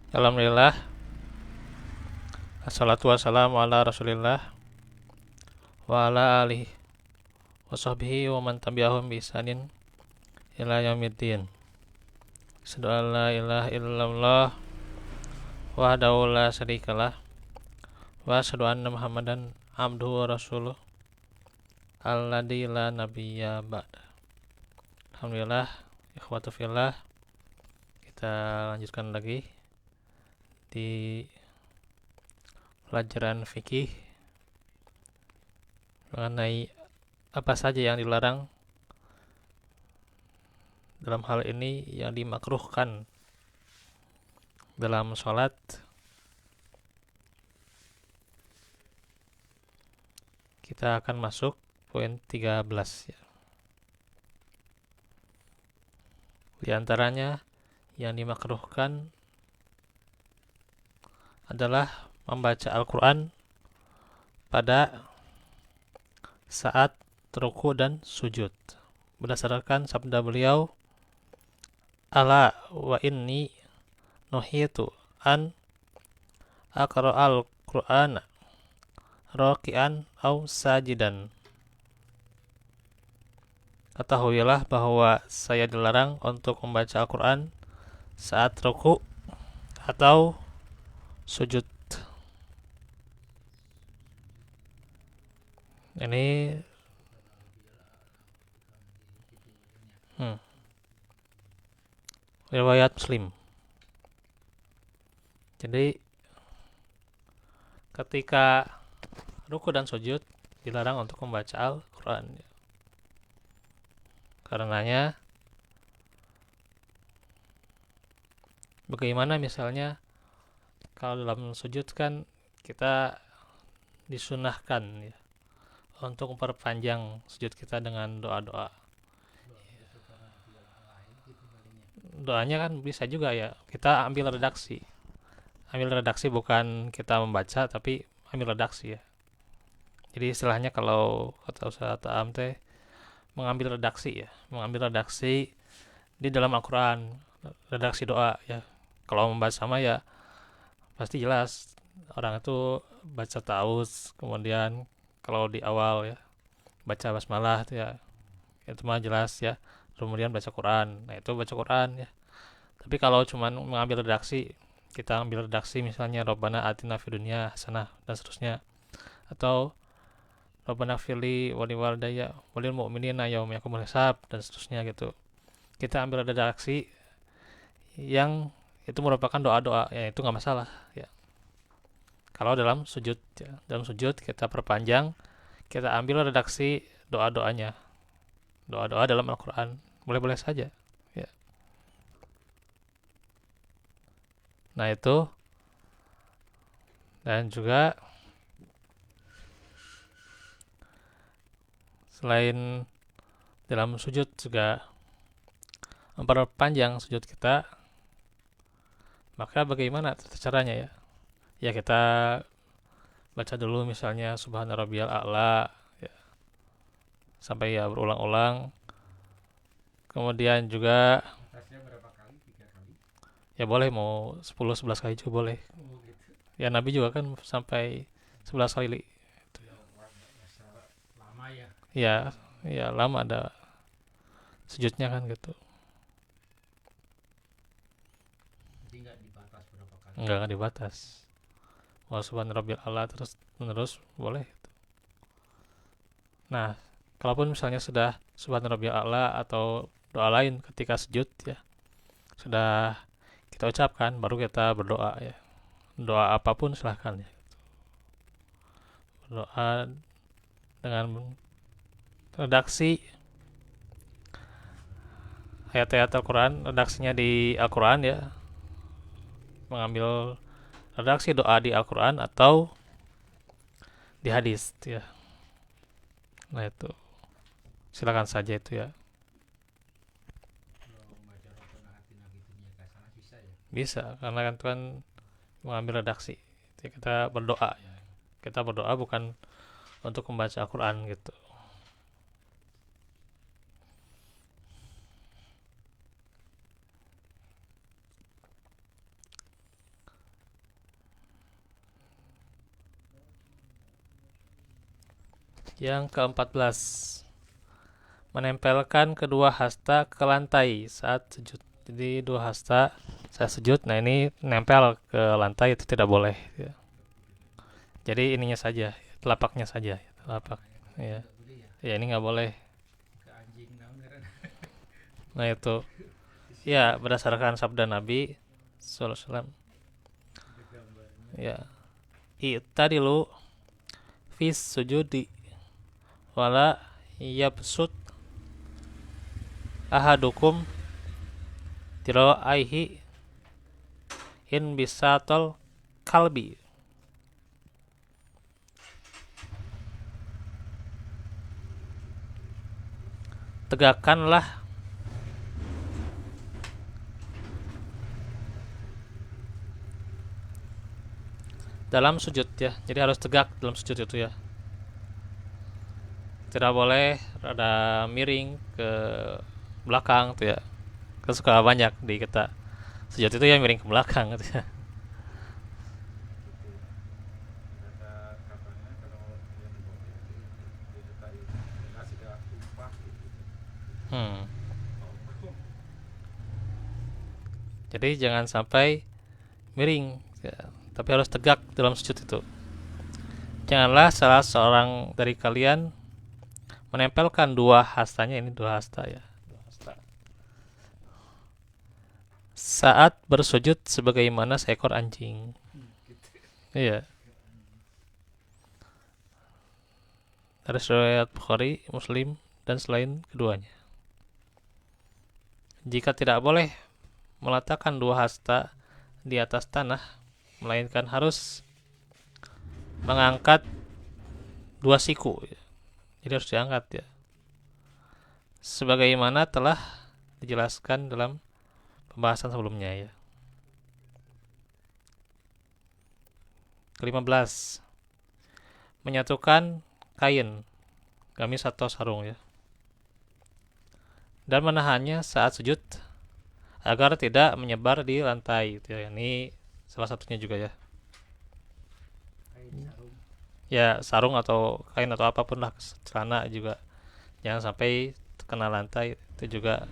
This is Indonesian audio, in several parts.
Alhamdulillah, assalatu wassalamu ala rasulillah wa ala alihi wa sahbihi wa man tabi'ahum bi ihsanin ila yaumiddin. Asyhadu an la ilaha illallah wahdahu la syarikalah wa asyhadu anna Muhammadan abduhu wa rasuluh alladzi la nabiyya ba'da. Alhamdulillah, ikhwatu fillah, kita lanjutkan lagi di pelajaran fikih mengenai apa saja yang dilarang dalam hal ini yang dimakruhkan dalam sholat. Kita akan masuk poin 13 ya. Di antaranya yang dimakruhkan adalah membaca Al-Quran pada saat ruku dan sujud. Berdasarkan sabda beliau, ala wa inni nuhitu an aqra'al Qur'ana raki'an au sajidan. Ketahuilah bahwa saya dilarang untuk membaca Al-Quran saat ruku atau sujud. Ini riwayat Muslim. Jadi ketika ruku dan sujud dilarang untuk membaca Al-Quran. Karenanya, bagaimana misalnya kalau dalam sujud kan kita disunahkan ya, untuk memperpanjang sujud kita dengan doa-doa. Doanya kan bisa juga ya, kita ambil redaksi. Ambil redaksi bukan kita membaca, tapi ambil redaksi ya. Jadi istilahnya kalau kata Ustaz Ta'am teh mengambil redaksi ya, mengambil redaksi di dalam Al-Quran, redaksi doa ya. Kalau membaca sama ya pasti jelas orang itu baca ta'awudz, kemudian kalau di awal ya baca basmalah ya, itu mah jelas ya, kemudian baca Quran, nah itu baca Quran ya. Tapi kalau cuman mengambil redaksi, kita ambil redaksi misalnya Rabbana atina fid dunya hasanah dan seterusnya, atau Rabbana firli wali walidayya walil mu'minina yauma yaqumul hisab dan seterusnya gitu. Kita ambil redaksi yang itu merupakan doa-doa, ya itu nggak masalah ya. Kalau dalam sujud ya, dalam sujud kita perpanjang, kita ambil redaksi doa-doanya, doa-doa dalam Al-Quran, boleh-boleh saja ya. Nah itu, dan juga selain dalam sujud juga memperpanjang sujud kita, maka bagaimana caranya ya? Ya kita baca dulu misalnya Subhana Rabbiyal A'la ya, sampai ya berulang-ulang. Kemudian juga ya boleh mau 10-11 kali juga boleh. Ya Nabi juga kan sampai 11 kali. Ya, ya lama ada sujudnya kan gitu. Enggak dibatas. Wa subhan rabbil ala terus menerus boleh. Nah, kalaupun misalnya sudah subhan rabbil ala atau doa lain ketika sujud ya, sudah kita ucapkan baru kita berdoa ya. Doa apapun silahkan ya. Berdoa dengan redaksi ayat-ayat Al-Quran, redaksinya di Al-Quran ya, mengambil redaksi doa di Al-Quran atau di hadis ya. Nah itu silakan saja itu ya. Bisa karena kan Tuhan mengambil redaksi. Jadi kita berdoa ya. Kita berdoa bukan untuk membaca Al-Quran gitu. Yang ke-14, menempelkan kedua hasta ke lantai saat sujud. Jadi dua hasta saya sujud, nah ini nempel ke lantai itu tidak boleh. Ya. Jadi ininya saja, telapaknya saja, telapak. Ya, ya ini nggak boleh. Nah itu, ya berdasarkan sabda Nabi Sallallahu Alaihi Wasallam. Ya, tadi lu fis sujudi wala yabsut ahadukum tiro aihi in bisatol kalbi. Tegakkanlah dalam sujud ya. Jadi harus tegak dalam sujud itu ya. Tidak boleh rada miring ke belakang tuh ya. Kan suka banyak di kita sujud itu ya miring ke belakang gitu ya. Hmm. Jadi jangan sampai miring ya, tapi harus tegak dalam sujud itu. Janganlah salah seorang dari kalian menempelkan dua hastanya, ini dua hasta ya, dua hasta, saat bersujud sebagaimana seekor anjing. Iya. Dari riwayat Bukhari, Muslim dan selain keduanya. Jika tidak boleh meletakkan dua hasta di atas tanah, melainkan harus mengangkat dua siku. Jadi harus diangkat ya. Sebagaimana telah dijelaskan dalam pembahasan sebelumnya ya. Ke-15, menyatukan kain, gamis atau sarung ya, dan menahannya saat sujud agar tidak menyebar di lantai gitu ya. Ini salah satunya juga ya. Ya sarung atau kain atau apapun lah, celana juga jangan sampai kena lantai, itu juga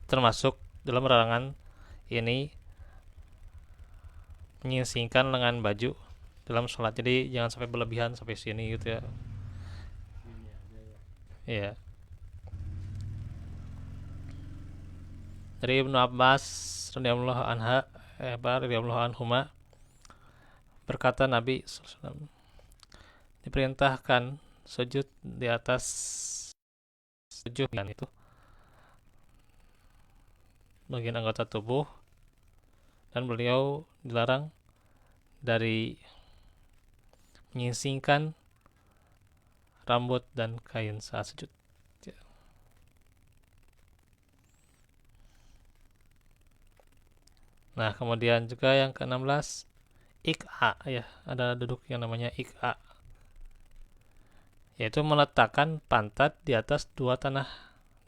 termasuk dalam larangan ini, menyingsingkan lengan baju dalam sholat. Jadi jangan sampai berlebihan sampai sini gitu ya. Iya. Dari Ibnu Abbas radhiyallahu anhuma berkata Nabi SAW diperintahkan sujud di atas sujud itu bagian anggota tubuh, dan beliau dilarang dari menyingsingkan rambut dan kain saat sujud. Nah, kemudian juga yang ke-16, ik'a ya, ada duduk yang namanya ik'a, yaitu meletakkan pantat di atas dua tanah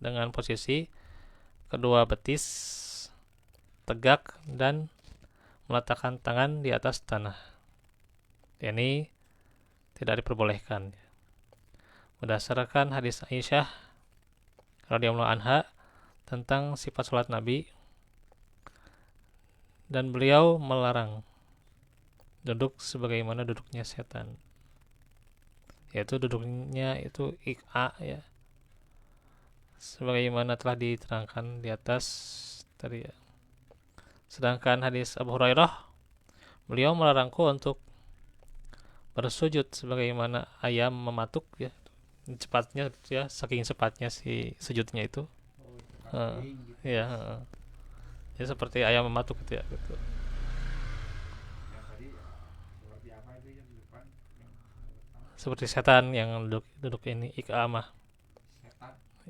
dengan posisi kedua betis tegak dan meletakkan tangan di atas tanah. Ini tidak diperbolehkan. Berdasarkan hadis Aisyah radhiyallahu anha tentang sifat salat Nabi, dan beliau melarang duduk sebagaimana duduknya setan, yaitu duduknya itu ik'a ya, sebagaimana telah diterangkan di atas tadi ya. Sedangkan hadis Abu Hurairah, beliau melarangku untuk bersujud sebagaimana ayam mematuk ya, cepatnya ya, saking cepatnya si sujudnya itu. Ya, ya seperti ayam mematuk gitu ya gitu. Seperti setan yang duduk ini ik'a mah.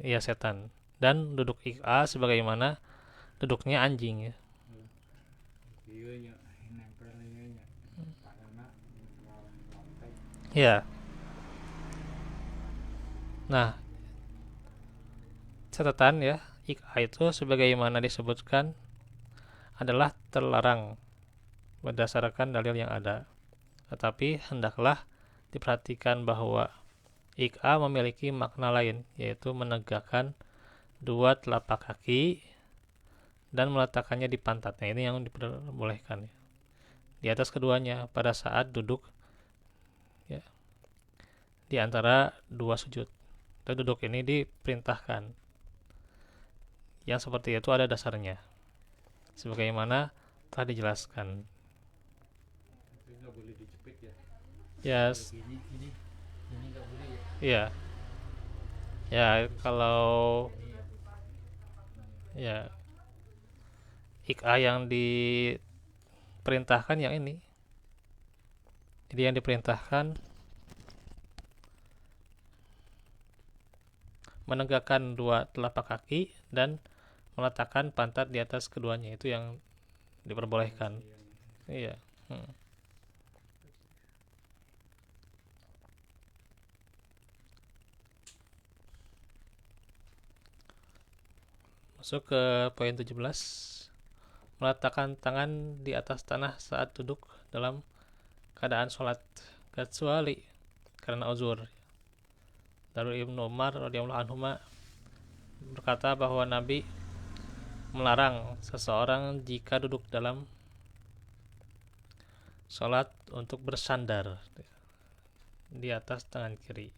Iya setan. Dan duduk ik'a sebagaimana duduknya anjing ya. Ya. Nah, catatan ya, ik'a itu sebagaimana disebutkan adalah terlarang berdasarkan dalil yang ada. Tetapi hendaklah diperhatikan bahwa Iq'a memiliki makna lain, yaitu menegakkan dua telapak kaki dan meletakkannya di pantatnya. Ini yang diperbolehkan ya. Di atas keduanya pada saat duduk ya, di antara dua sujud. Dan duduk ini diperintahkan. Yang seperti itu ada dasarnya. Sebagaimana telah dijelaskan. Itu nggak boleh dijepit ya. Yes. Ini nggak boleh ya. Iya. Ya, kalau Ini ya Iq'a yang diperintahkan yang ini. Jadi yang diperintahkan menegakkan dua telapak kaki dan meletakkan pantat di atas keduanya, itu yang diperbolehkan. Iya. Masuk ke poin 17. Meletakkan tangan di atas tanah saat duduk dalam keadaan sholat, kecuali karena uzur. Dari Ibnu Umar radhiyallahu anhu berkata bahwa Nabi melarang seseorang jika duduk dalam sholat untuk bersandar di atas tangan kiri.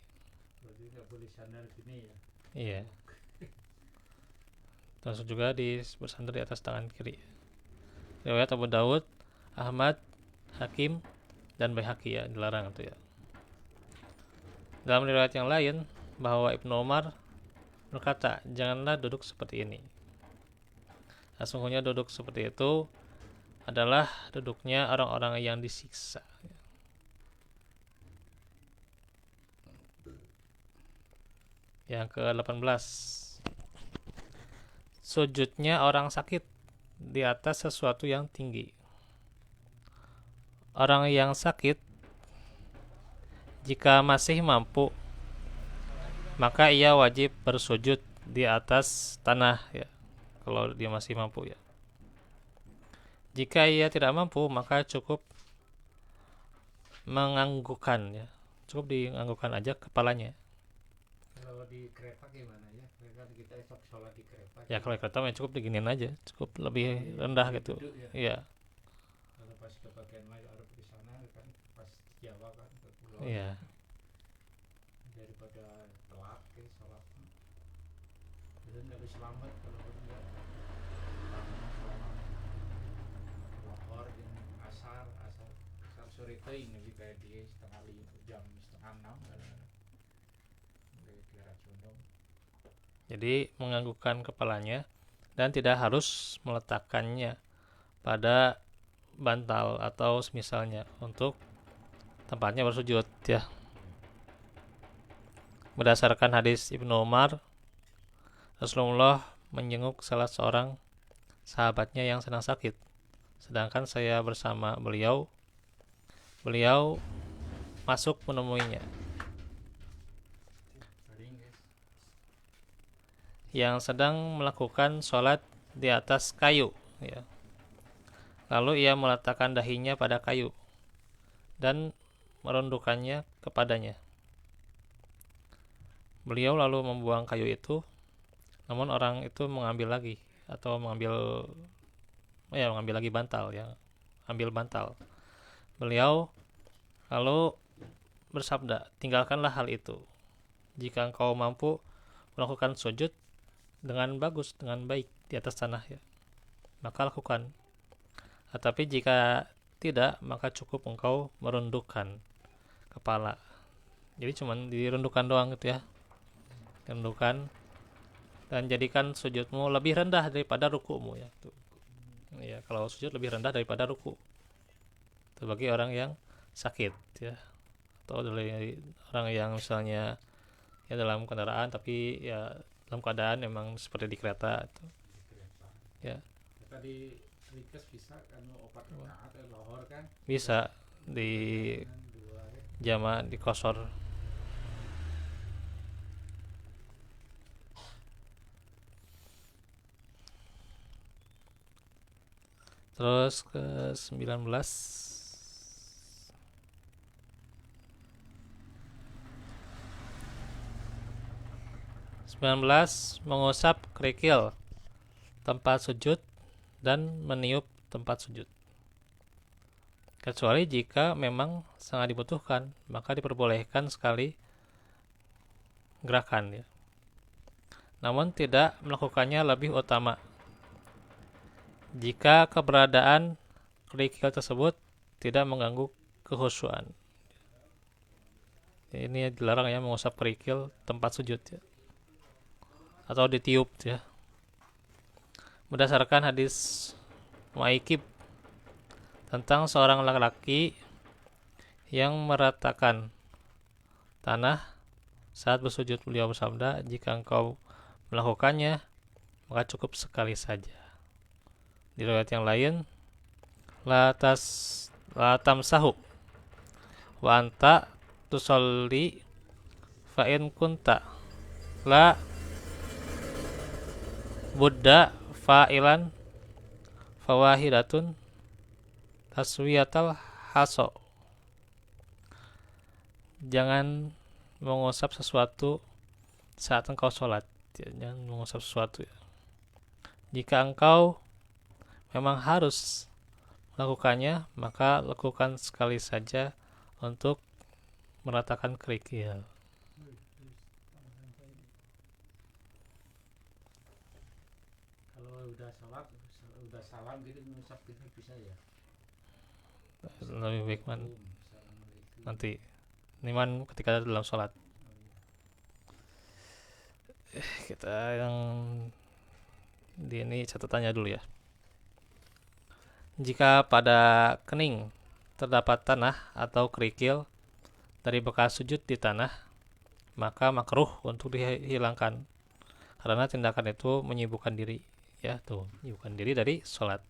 berarti nggak boleh sandar gini ya. Iya. Termasuk juga bersandar di atas tangan kiri. Riwayat Abu Daud, Ahmad, Hakim, dan Baihaqi ya, dilarang itu ya. Dalam riwayat yang lain bahwa Ibnu Umar berkata, janganlah duduk seperti ini. Sesungguhnya duduk seperti itu adalah duduknya orang-orang yang disiksa. Yang ke-18, sujudnya orang sakit di atas sesuatu yang tinggi. Orang yang sakit jika masih mampu, maka ia wajib bersujud di atas tanah ya, kalau dia masih mampu ya. Jika ia tidak mampu, maka cukup menganggukkan ya. Cukup dianggukkan aja kepalanya. Kalau di kereta gimana ya? Kan kita esok sholat di kereta. Ya kalau kereta mah cukup diginiin aja, cukup lebih rendah gitu. Iya. Kalau pas ke bagian lain Arab di sana kan pas Jawa kan ke pulau. Iya. Daripada telat ke sholat. Itu nggak bisa selamat kalau nggak lohor dan asar sore itu ini kayak dia jam setengah 6 kan. Kira condong. Jadi menganggukkan kepalanya dan tidak harus meletakkannya pada bantal atau semisalnya untuk tempatnya bersujud ya. Berdasarkan hadis Ibnu Umar, Rasulullah menjenguk salah seorang sahabatnya yang sedang sakit. Sedangkan saya bersama beliau masuk menemuinya yang sedang melakukan sholat di atas kayu ya. Lalu ia meletakkan dahinya pada kayu dan merundukkannya kepadanya. Beliau lalu membuang kayu itu, namun orang itu mengambil lagi atau mengambil lagi bantal ya, ambil bantal. Beliau lalu bersabda, tinggalkanlah hal itu. Jika engkau mampu melakukan sujud dengan bagus, dengan baik di atas tanah ya, maka lakukan. Tetapi jika tidak, maka cukup engkau merundukkan kepala. Jadi cuman dirundukkan doang gitu ya. Rendukkan dan jadikan sujudmu lebih rendah daripada rukumu ya. Tuh. Ya, kalau sujud lebih rendah daripada ruku. Itu bagi orang yang sakit ya. Atau dari orang yang misalnya ya dalam kendaraan tapi ya dalam keadaan memang seperti di kereta itu. Ya. Tadi Rikes bisa kan opat rakaat lohor kan? Bisa di jama di kosor. Terus ke 19, 19. Mengusap kerikil tempat sujud dan meniup tempat sujud. Kecuali jika memang sangat dibutuhkan, maka diperbolehkan sekali gerakan ya. Namun tidak melakukannya lebih utama jika keberadaan kerikil tersebut tidak mengganggu kehusuan. Ini dilarang ya mengusap kerikil tempat sujud ya, atau ditiup ya. Berdasarkan hadis Mu'aikib tentang seorang laki-laki yang meratakan tanah saat bersujud, beliau bersabda, jika engkau melakukannya maka cukup sekali saja. Di riwayat yang lain, la tamsahu wa anta tusolli fa in kunta la budda fa'ilan fawahidatun taswiyatal haso. Jangan mengusap sesuatu saat engkau sholat ya, jangan mengusap sesuatu ya. Jika engkau memang harus melakukannya, maka lakukan sekali saja untuk meratakan kerikil. Kalau udah sholat, udah salam gitu mengusap gitu bisa ya. Lebih baik Assalamualaikum. nanti niman ketika dalam sholat. Kita yang di ini catatannya dulu ya. Jika pada kening terdapat tanah atau kerikil dari bekas sujud di tanah, maka makruh untuk dihilangkan karena tindakan itu menyibukkan diri ya, tuh menyibukkan diri dari sholat.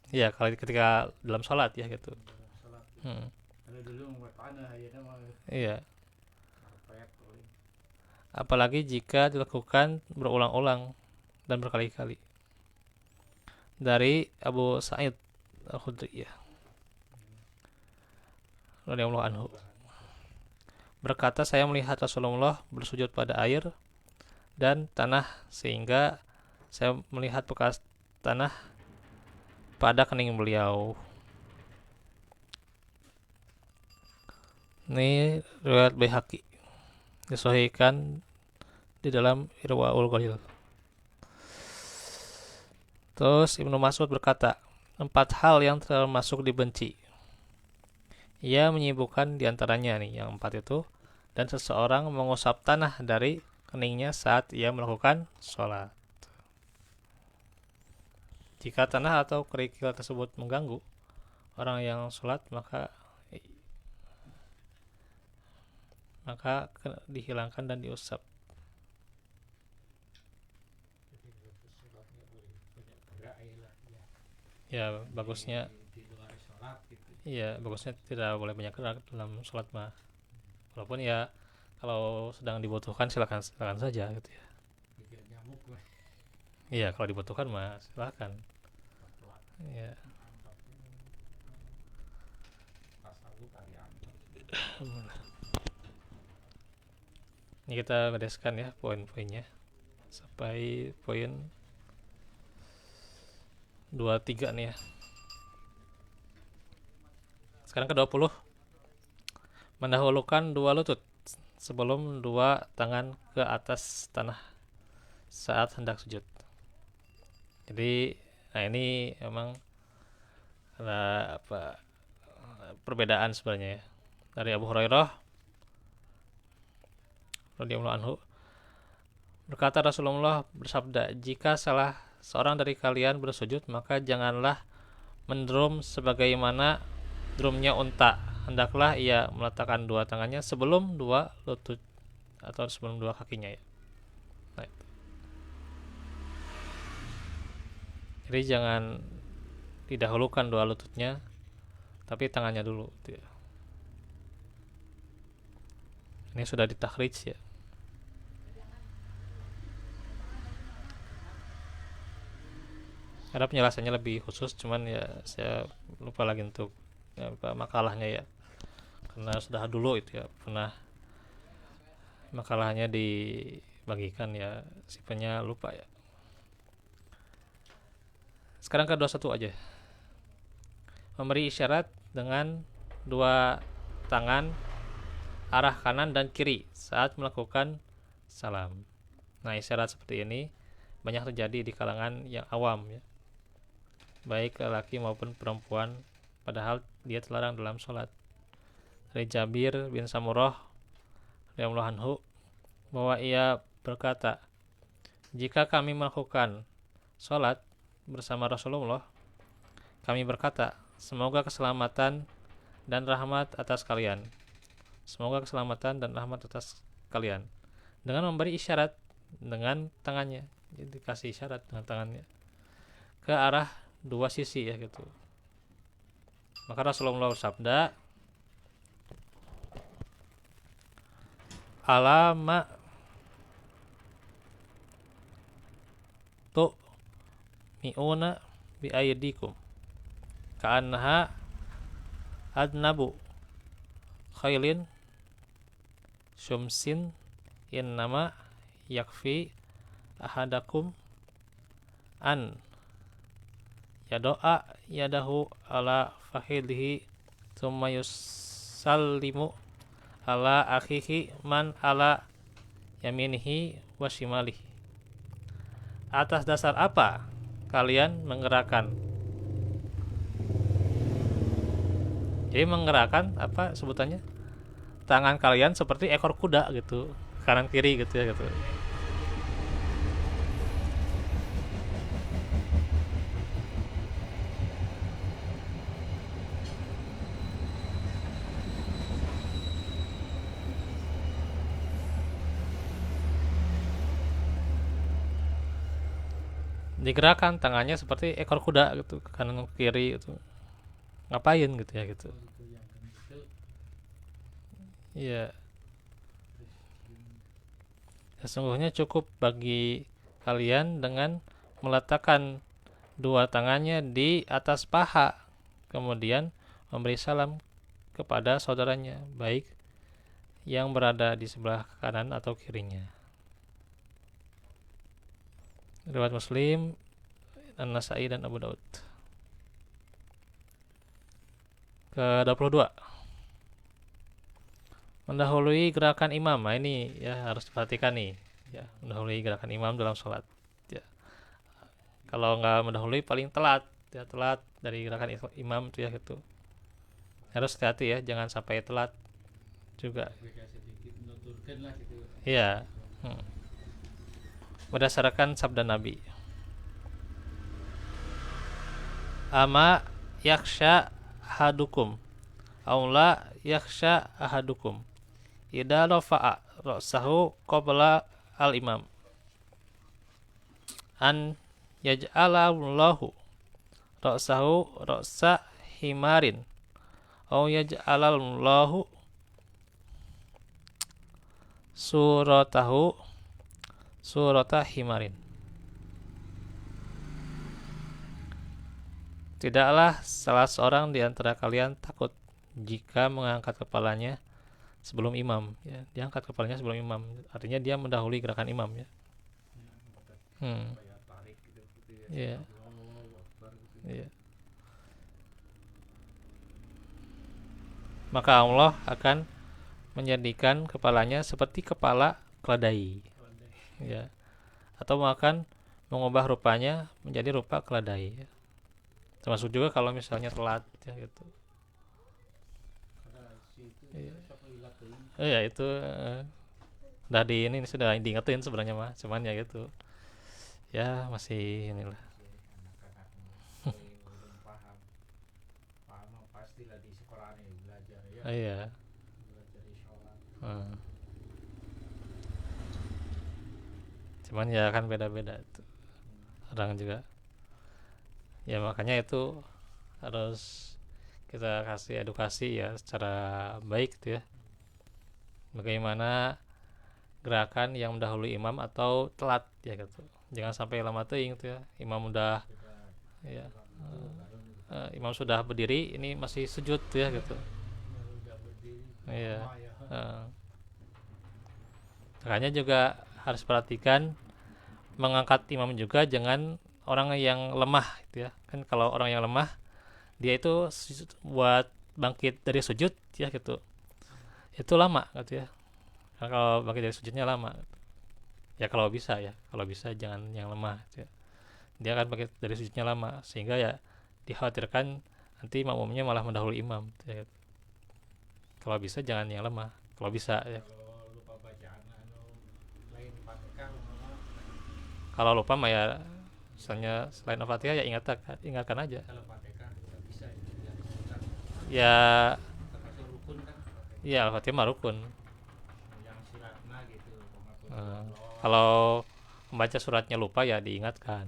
Iya, kalau ketika dalam sholat ya gitu. Sholat. Hmm. Kalau dulu mau tanah ya nama Iya, karpet. apalagi jika dilakukan berulang-ulang dan berkali-kali. Dari Abu Sa'id Al-Khudri ya, radhiyallahu anhu, berkata, saya melihat Rasulullah bersujud pada air dan tanah sehingga saya melihat bekas tanah pada kening beliau. Ini riwayat Baihaqi, disahihkan di dalam Irwaul Ghalil. Terus Ibnu Mas'ud berkata, 4 hal yang termasuk dibenci. Ia menyibukkan diantaranya nih, yang 4 itu, dan seseorang mengusap tanah dari keningnya saat ia melakukan sholat. Jika tanah atau kerikil tersebut mengganggu orang yang sholat, maka dihilangkan dan diusap. Ya, bagusnya di luar sholat gitu. iya, bagusnya tidak boleh banyak gerak dalam sholat mah. Walaupun ya kalau sedang dibutuhkan silakan saja gitu ya. Bikin nyamuk lah. Iya, kalau dibutuhkan mah silakan. Iya. Pasal lu kalian. Ini kita bereskan ya poin-poinnya sampai poin 23 nih ya. Sekarang ke 20. Mendahulukan 2 lutut sebelum 2 tangan ke atas tanah saat hendak sujud. Jadi, nah ini memang ada perbedaan sebenarnya ya. Dari Abu Hurairah radhiyallahu anhu berkata, Rasulullah bersabda, jika salah seorang dari kalian bersujud, maka janganlah mendrum sebagaimana drumnya unta. Hendaklah ia meletakkan 2 tangannya sebelum 2 lutut atau sebelum 2 kakinya ya. Nah, jadi jangan didahulukan 2 lututnya, tapi tangannya dulu gitu ya. Ini sudah ditakhrij ya. Ada penjelasannya lebih khusus, cuman ya saya lupa lagi untuk makalahnya ya, karena sudah dulu itu ya pernah makalahnya di bagikan ya sifatnya lupa ya. Sekarang ke 21 aja. Memberi isyarat dengan dua tangan arah kanan dan kiri saat melakukan salam. Nah, isyarat seperti ini banyak terjadi di kalangan yang awam ya, baik laki maupun perempuan, padahal dia terlarang dalam sholat. Dari Jabir bin Samurah radhiyallahu anhu bahwa ia berkata, jika kami melakukan sholat bersama Rasulullah, kami berkata, semoga keselamatan dan rahmat atas kalian. Semoga keselamatan dan rahmat atas kalian. Dengan memberi isyarat dengan tangannya. Jadi dikasih isyarat dengan tangannya ke arah dua sisi ya gitu. Maka Rasulullah bersabda, alama tu mi'una bi aydikum ka'annaha adnabu khailin syumsin innama yakfi ahadakum an yado'a yadahu ala fakhidhi thumma yusallimu ala akhihi man ala yaminihi wa shimalihi. Atas dasar apa kalian menggerakkan? Jadi menggerakkan apa sebutannya? Tangan kalian seperti ekor kuda gitu, kanan kiri gitu ya gitu. Digerakkan tangannya seperti ekor kuda gitu, ke kanan ke kiri gitu. Ngapain gitu ya gitu. Iya. Sesungguhnya cukup bagi kalian dengan meletakkan dua tangannya di atas paha, kemudian memberi salam kepada saudaranya, baik yang berada di sebelah kanan atau kirinya. Riwayat Muslim, An-Nasa'i dan Abu Daud. Ke-22. Mendahului gerakan imam. Nah, ini ya harus diperhatikan nih. Ya, mendahului gerakan imam dalam sholat. Ya. Kalau nggak mendahului paling telat. Ya, telat dari gerakan imam itu ya gitu. Harus hati-hati ya, jangan sampai telat juga. Iya. Berdasarkan sabda Nabi, ama yaksha ahadukum aula yaksha ahadukum idza rafa'a ra'sahu qabla al-imam an yaj'ala Allahu ra'sahu ra'sa himarin aw yaj'ala Allahu suratahu surata himarin. Tidaklah salah seorang di antara kalian takut jika mengangkat kepalanya sebelum imam. Ya, dia angkat kepalanya sebelum imam. Artinya dia mendahului gerakan imam ya. Iya. Iya. Maka Allah akan menjadikan kepalanya seperti kepala keledai. Ya. Atau akan mengubah rupanya menjadi rupa keledai. Ya. Termasuk juga kalau misalnya telat ya gitu. Ya itu udah ini sudah diingetin sebenarnya mah, cuman ya gitu. Ya masih inilah. Pastilah di sekolah ini belajar ya. Iya. Belajar di sholat. Cuman ya kan beda-beda itu orang juga ya, makanya itu harus kita kasih edukasi ya secara baik gitu ya, bagaimana gerakan yang mendahului imam atau telat ya gitu, jangan sampai lama teuing gitu ya, imam udah ya imam sudah berdiri ini masih sujud tuh ya gitu. Iya. Makanya juga harus perhatikan mengangkat imam juga jangan orang yang lemah gitu ya. Kan kalau orang yang lemah dia itu buat bangkit dari sujud ya gitu. Itu lama gitu ya. Nah, kalau bangkit dari sujudnya lama. Ya kalau bisa ya. Kalau bisa jangan yang lemah gitu ya. Dia akan bangkit dari sujudnya lama sehingga ya dikhawatirkan nanti makmumnya malah mendahului imam gitu ya. Kalau bisa jangan yang lemah. Kalau bisa ya. Kalau lupa bacaan lain Fatihah umpama Kalau lupa mah ya misalnya selain Al-Fatihah ya ingatkan aja. kalau Fatihah nggak bisa itu yang disebutkan Ya termasuk rukun kan Fatihah. ya Al-Fatihah mah rukun. Yang siratna gitu pematul Eh, Allah. kalau membaca suratnya lupa ya diingatkan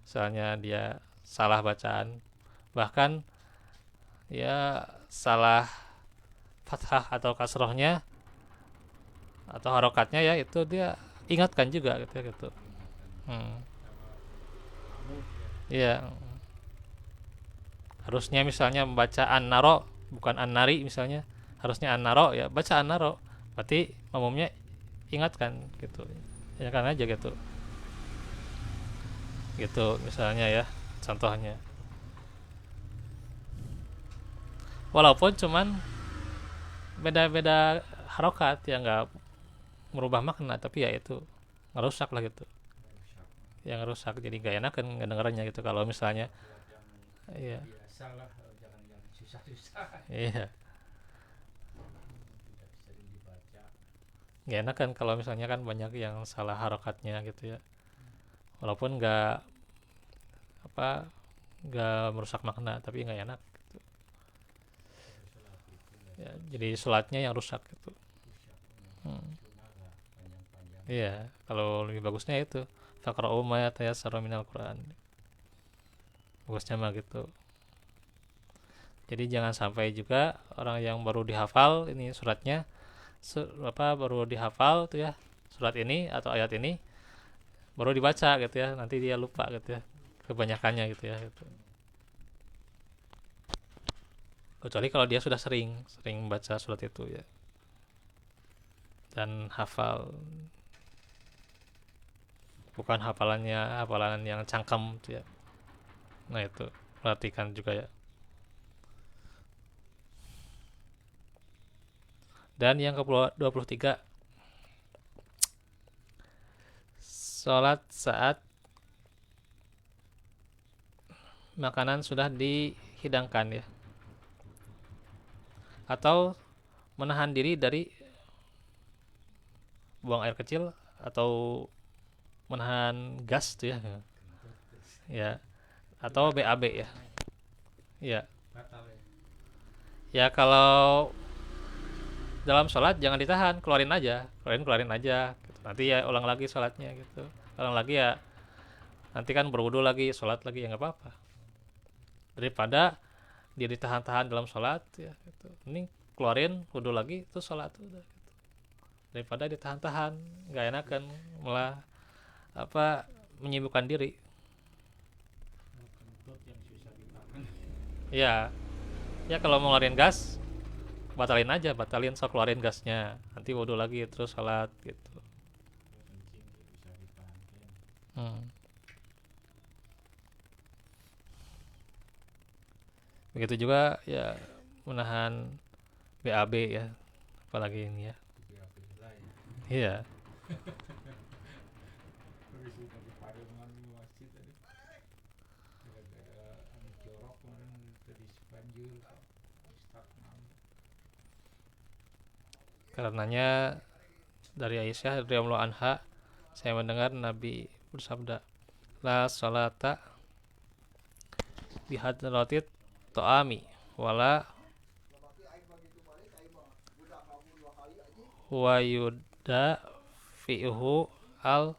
soalnya dia salah bacaan, bahkan ya salah fathah atau kasrohnya atau harokatnya ya itu dia ingatkan juga gitu ya gitu. Diingatkan Hmm, sama kamu ya. iya harusnya misalnya membaca an-naro bukan an-nari misalnya, harusnya an-naro ya baca an-naro, berarti umumnya ingatkan gitu, ingatkan aja gitu gitu misalnya ya contohnya, walaupun cuman beda-beda harokat ya nggak merubah makna tapi ya itu ngerusak lah gitu, Rusak. yang ngerusak jadi gak enak kan ngedengerannya gitu kalau misalnya Buat yang iya biasa lah jangan yang susah-susah iya tidak sering dibaca. gak enak kan kalau misalnya kan banyak yang salah harokatnya gitu ya, walaupun nggak apa nggak merusak makna tapi nggak enak Sholat itu ya, jadi sholatnya yang rusak gitu. rusak. Hmm. Sunnah lah panjang-panjang. Iya kalau lebih bagusnya itu faqra'u ma tayassara minal Qur'an, bagusnya mah gitu. Jadi jangan sampai juga orang yang baru dihafal ini suratnya baru dihafal tuh ya surat ini atau ayat ini baru dibaca gitu ya nanti dia lupa gitu ya kebanyakannya gitu ya gitu. Kecuali kalau dia sudah sering sering membaca surat itu ya dan hafal, bukan hafalan yang cangkem gitu ya. Nah itu perhatikan juga ya. Dan yang ke-23, sholat saat makanan sudah dihidangkan ya, atau menahan diri dari buang air kecil atau menahan gas tuh ya, ya atau BAB ya, ya Batal ya. ya kalau dalam sholat jangan ditahan, keluarin aja gitu. Nanti ya ulang lagi sholatnya gitu, ulang lagi ya nanti kan berwudu lagi sholat lagi ya nggak apa-apa daripada dia ditahan-tahan dalam sholat ya gitu. Ini keluarin wudu lagi itu sholat udah gitu. Daripada ditahan-tahan nggak enakan malah apa menyibukkan diri Kentut yang susah ditahan. ya. Ya kalau mau ngeluarin gas batalin so keluarin gasnya nanti wudu lagi terus sholat gitu. Kencing bisa ditahan. Hmm. Begitu juga ya menahan BAB ya, apalagi ini ya. Jadi apa lah ya. Iya, Habis itu tadi patungan di masjid tadi. Gara-gara anu jorok kemarin tadi banjir stagnan. karenanya dari Aisyah radhiyallahu anha saya mendengar Nabi bersabda, la salata bihadratit ta'ami wala wa yuda fi'hu al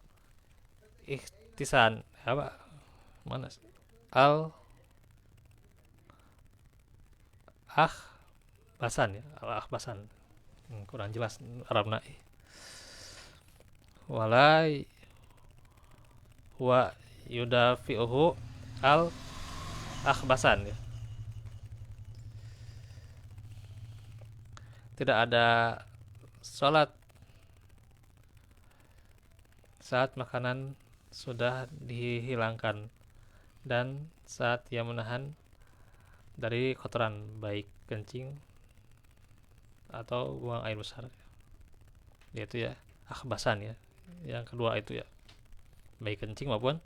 ihtisan apa mana al ah basan ya al ah basan. Kurang jelas Arabna wala wa yudafi'uhu al akhbasan ya. Tidak ada sholat saat makanan sudah dihilangkan dan saat ia menahan dari kotoran baik kencing atau buang air besar, yaitu ya akhbasan ya. Yang kedua itu ya baik kencing maupun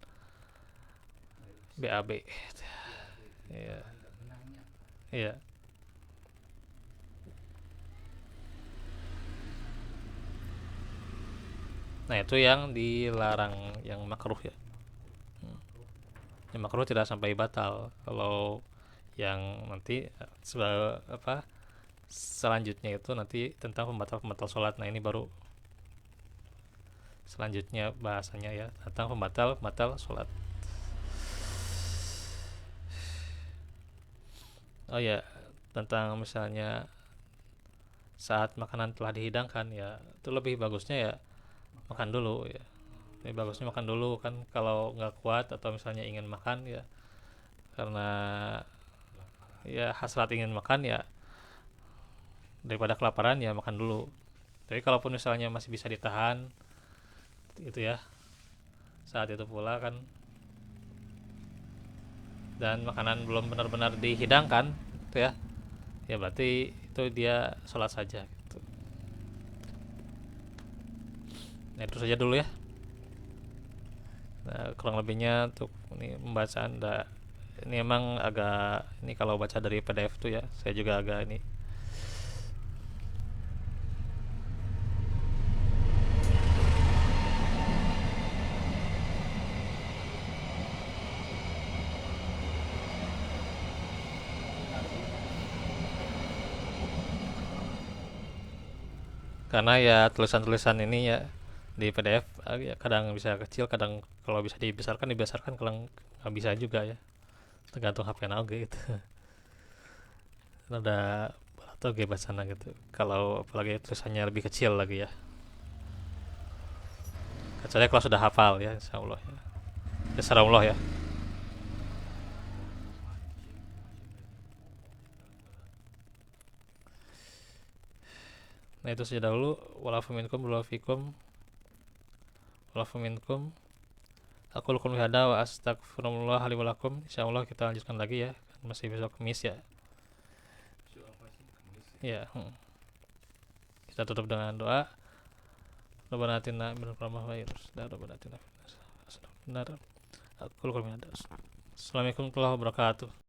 BAB. Iya, iya. Nah, itu yang dilarang, yang makruh ya. Yang makruh tidak sampai batal. Kalau yang nanti apa selanjutnya itu nanti tentang pembatal-pembatal sholat. Nah, ini baru selanjutnya bahasanya ya tentang pembatal-pembatal sholat. Oh ya, tentang misalnya saat makanan telah dihidangkan ya, itu lebih bagusnya ya makan dulu ya. Lebih bagusnya makan dulu kan, kalau nggak kuat atau misalnya ingin makan ya karena ya hasrat ingin makan ya, daripada kelaparan ya makan dulu. Tapi kalaupun misalnya masih bisa ditahan itu ya saat itu pula kan, dan makanan belum benar-benar dihidangkan itu ya, ya berarti itu dia sholat saja gitu. Nah, itu saja dulu ya. Nah, kurang lebihnya untuk ini pembacaan ini emang agak ini kalau baca dari PDF tuh ya saya juga agak ini. Karena ya tulisan-tulisan ini ya di PDF ya kadang bisa kecil, kadang kalau bisa dibesarkan, kalau nggak bisa juga ya, tergantung HP oge gitu. Ada atau ge sana gitu kalau apalagi tulisannya lebih kecil lagi ya, kecuali kalau sudah hafal ya insyaallah ya, insyaallah ya. Nah, itu saja dahulu. Walafu minkum walafu minkum aku lakum hada wa astagfirullah li walakum. Insyaallah kita lanjutkan lagi ya, masih besok Kamis ya. Ya, kita tutup dengan doa. Rabbana atina min rahmah wa Rabbana atina benar. Aku lakum hada. Assalamualaikum warahmatullahi wabarakatuh.